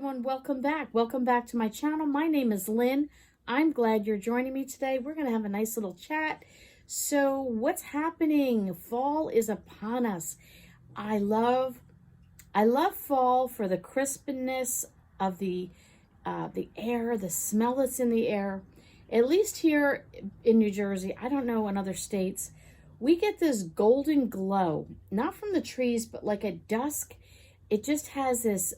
everyone, welcome back. Welcome back to my channel. My name is Lynn. I'm glad you're joining me today. We're going to have a nice little chat. So what's happening? Fall is upon us. I love fall for the crispness of the air, the smell that's in the air. At least here in New Jersey, I don't know in other states, we get this golden glow, not from the trees, but like at dusk. It just has this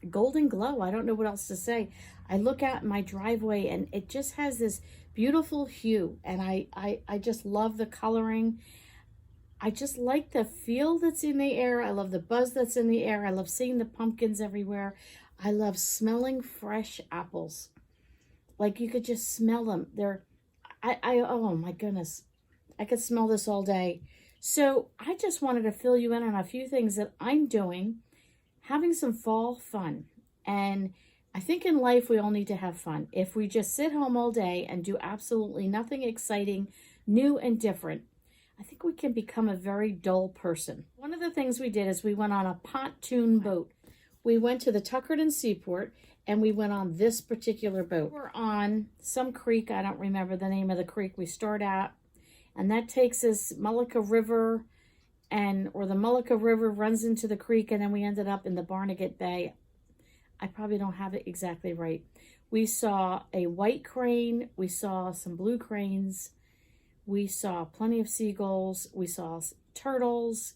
golden glow. I don't know what else to say. I look out my driveway and it just has this beautiful hue, and I just love the coloring. I just like the feel that's in the air. I love the buzz that's in the air. I love seeing the pumpkins everywhere. I love smelling fresh apples. Like you could just smell them. Oh my goodness. I could smell this all day. So I just wanted to fill you in on a few things that I'm doing, having some fall fun. And I think in life we all need to have fun. If we just sit home all day and do absolutely nothing exciting, new and different, I think we can become a very dull person. One of the things we did is we went on a pontoon boat. We went to the Tuckerton Seaport and we went on this particular boat. We're on some creek. I don't remember the name of the creek. We start out and that takes us Mullica River, or the Mullica River runs into the creek, and then we ended up in the Barnegat Bay. I probably don't have it exactly right. We saw a white crane. We saw some blue cranes. We saw plenty of seagulls. We saw turtles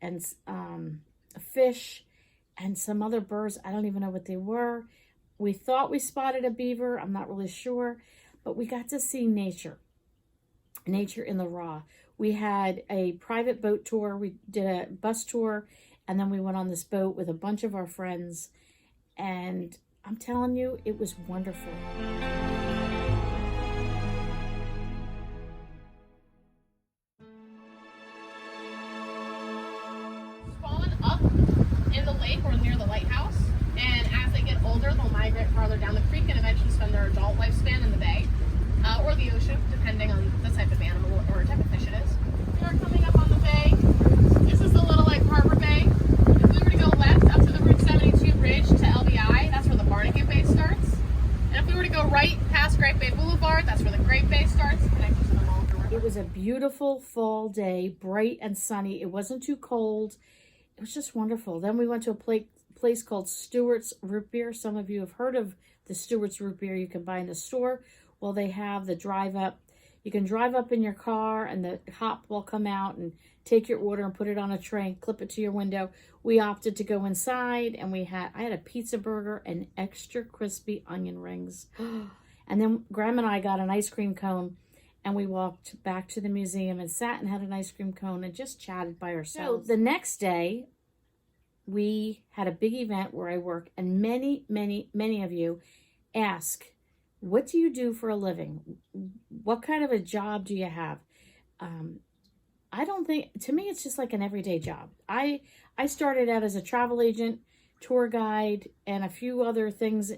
and fish and some other birds. I don't even know what they were. We thought we spotted a beaver. I'm not really sure, but we got to see nature in the raw. We had a private boat tour. We did a bus tour, and then we went on this boat with a bunch of our friends, and I'm telling you, it was wonderful. Spawn up in the lake or near the lighthouse, and as they get older, they'll migrate farther down the creek and eventually spend their adult lifespan in the bay. Or the ocean, depending on the type of animal or type of fish it is. We are coming up on the bay. This is the Little Lake Harbor Bay. If we were to go left up to the Route 72 bridge to LBI, that's where the Barnegat Bay starts. And if we were to go right past Great Bay Boulevard, that's where the Great Bay starts, connecting to the Mullica River. It was a beautiful fall day, bright and sunny. It wasn't too cold. It was just wonderful. Then we went to a place called Stewart's Root Beer. Some of you have heard of the Stewart's Root Beer you can buy in the store. Well, they have the drive up. You can drive up in your car and the hop will come out and take your order and put it on a tray, clip it to your window. We opted to go inside, and I had a pizza burger and extra crispy onion rings. And then Graham and I got an ice cream cone, and we walked back to the museum and sat and had an ice cream cone and just chatted by ourselves. So the next day, we had a big event where I work, and many, many, many of you ask, what do you do for a living? What kind of a job do you have? To me, it's just like an everyday job. I started out as a travel agent, tour guide, and a few other things,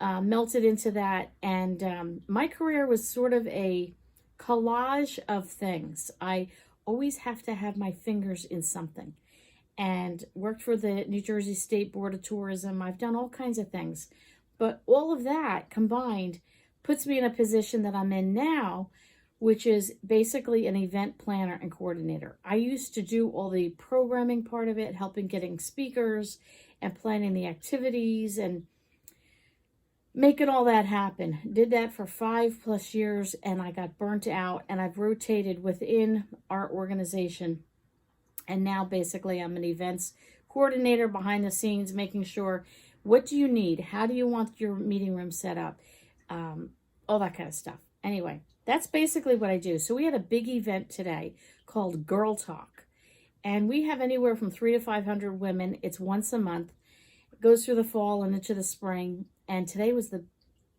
melted into that. And my career was sort of a collage of things. I always have to have my fingers in something. And worked for the New Jersey State Board of Tourism. I've done all kinds of things. But all of that combined puts me in a position that I'm in now, which is basically an event planner and coordinator. I used to do all the programming part of it, helping getting speakers and planning the activities and making all that happen. Did that for 5+ years, and I got burnt out, and I've rotated within our organization. And now basically I'm an events coordinator behind the scenes, making sure, what do you need? How do you want your meeting room set up? All that kind of stuff. Anyway, that's basically what I do. So we had a big event today called Girl Talk. And we have anywhere from 300 to 500 women. It's once a month. It goes through the fall and into the spring. And today was the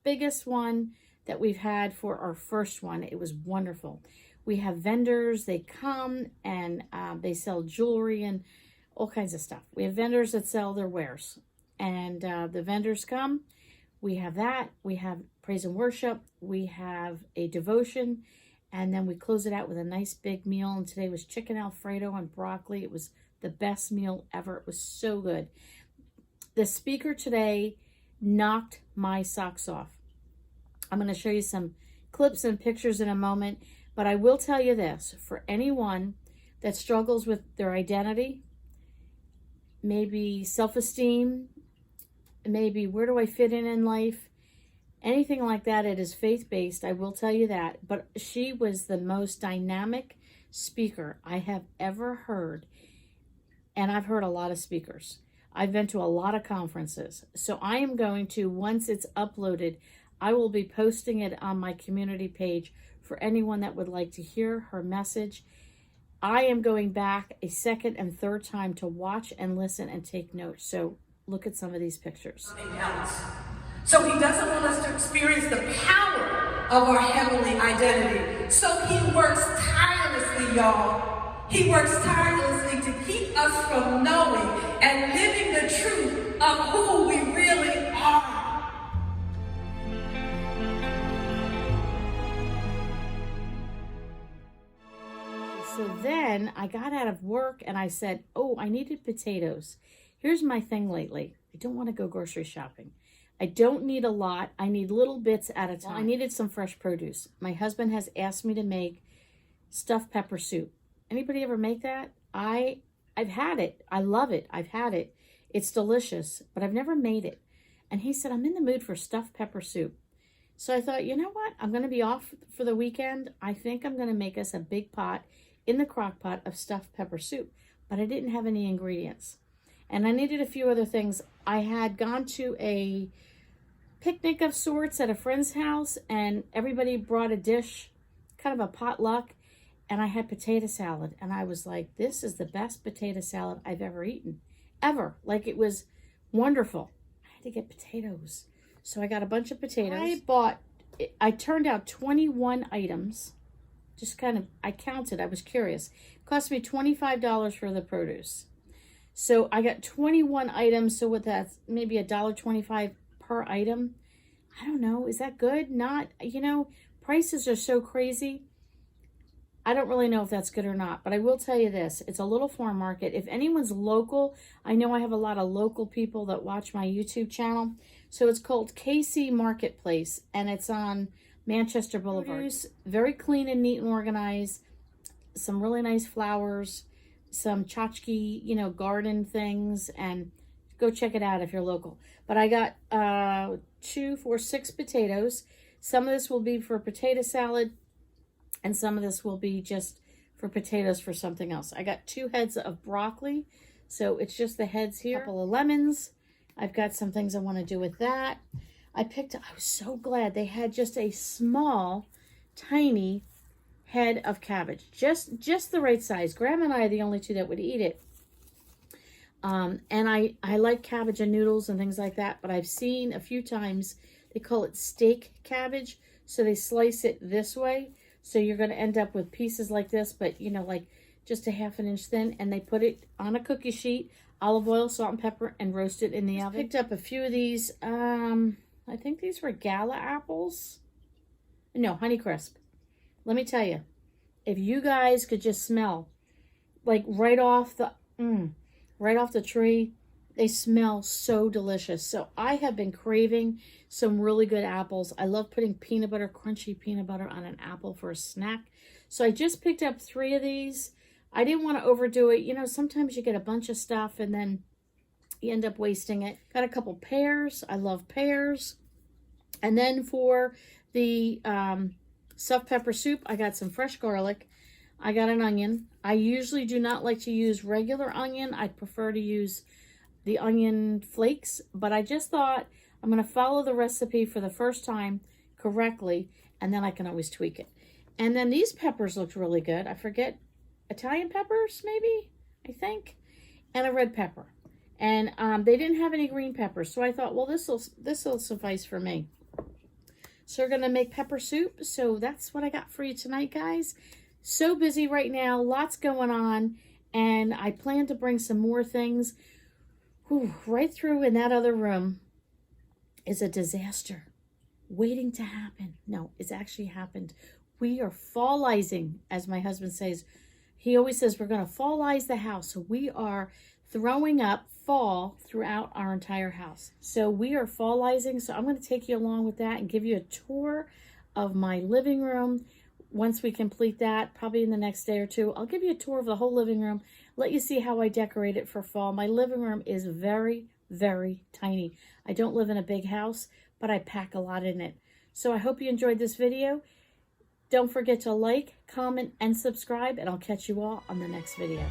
biggest one that we've had for our first one. It was wonderful. We have vendors. They come and they sell jewelry and all kinds of stuff. We have vendors that sell their wares. And the vendors come, we have that, we have praise and worship, we have a devotion, and then we close it out with a nice big meal. And today was chicken Alfredo and broccoli. It was the best meal ever. It was so good. The speaker today knocked my socks off. I'm going to show you some clips and pictures in a moment, but I will tell you this, for anyone that struggles with their identity, maybe self-esteem, maybe where do I fit in life, anything like that, it is faith-based, I will tell you that. But she was the most dynamic speaker I have ever heard, and I've heard a lot of speakers. I've been to a lot of conferences. So I am going to, once it's uploaded, I will be posting it on my community page for anyone that would like to hear her message. I am going back a second and third time to watch and listen and take notes. So look at some of these pictures. So he doesn't want us to experience the power of our heavenly identity. So he works tirelessly, y'all. He works tirelessly to keep us from knowing and living the truth of who we really are. So then I got out of work and I said, oh, I needed potatoes. Here's my thing lately. I don't want to go grocery shopping. I don't need a lot. I need little bits at a time. Well, I needed some fresh produce. My husband has asked me to make stuffed pepper soup. Anybody ever make that? I've had it. I love it. I've had it. It's delicious, but I've never made it. And he said, I'm in the mood for stuffed pepper soup. So I thought, you know what? I'm going to be off for the weekend. I think I'm going to make us a big pot in the crock pot of stuffed pepper soup. But I didn't have any ingredients. And I needed a few other things. I had gone to a picnic of sorts at a friend's house, and everybody brought a dish, kind of a potluck. And I had potato salad, and I was like, this is the best potato salad I've ever eaten, ever. Like, it was wonderful. I had to get potatoes. So I got a bunch of potatoes. I turned out 21 items. Just kind of, I counted, I was curious. It cost me $25 for the produce. So I got 21 items, so with that, maybe $1.25 per item. I don't know, is that good? Not, prices are so crazy. I don't really know if that's good or not, but I will tell you this. It's a little farm market. If anyone's local, I know I have a lot of local people that watch my YouTube channel. So it's called KC Marketplace, and it's on Manchester Boulevard. Very clean and neat and organized. Some really nice flowers, some tchotchke, garden things, and go check it out if you're local. But I got 6 potatoes. Some of this will be for potato salad, and some of this will be just for potatoes for something else. I got 2 heads of broccoli, so it's just the heads here. A couple of lemons. I've got some things I want to do with that. I was so glad they had just a small, tiny head of cabbage. Just the right size. Grandma and I are the only 2 that would eat it. And I like cabbage and noodles and things like that, but I've seen a few times they call it steak cabbage, so they slice it this way. So you're going to end up with pieces like this, but, like just a ½ inch thin. And they put it on a cookie sheet, olive oil, salt, and pepper, and roast it in the oven. Picked up a few of these. I think these were gala apples. No, Honeycrisp. Let me tell you, if you guys could just smell, like right off the tree, they smell so delicious. So I have been craving some really good apples. I love putting crunchy peanut butter on an apple for a snack. So I just picked up 3 of these. I didn't want to overdo it. Sometimes you get a bunch of stuff and then you end up wasting it. Got a couple pears. I love pears. And then for the stuffed pepper soup, I got some fresh garlic. I got an onion. I usually do not like to use regular onion. I prefer to use the onion flakes, but I just thought I'm going to follow the recipe for the first time correctly, and then I can always tweak it. And then these peppers looked really good. I forget, Italian peppers maybe, I think, and a red pepper. And they didn't have any green peppers, so I thought, well, this will suffice for me. So we're going to make pepper soup. So that's what I got for you tonight, guys. So busy right now, lots going on, and I plan to bring some more things. Right through in that other room is a disaster waiting to happen. No, it's actually happened. We are fallizing, as my husband says. He always says we're going to fallize the house. So we are throwing up fall throughout our entire house. So we are fallizing. So I'm going to take you along with that and give you a tour of my living room. Once we complete that, probably in the next day or two, I'll give you a tour of the whole living room, let you see how I decorate it for fall. My living room is very, very tiny. I don't live in a big house, but I pack a lot in it. So I hope you enjoyed this video. Don't forget to like, comment, and subscribe, and I'll catch you all on the next video.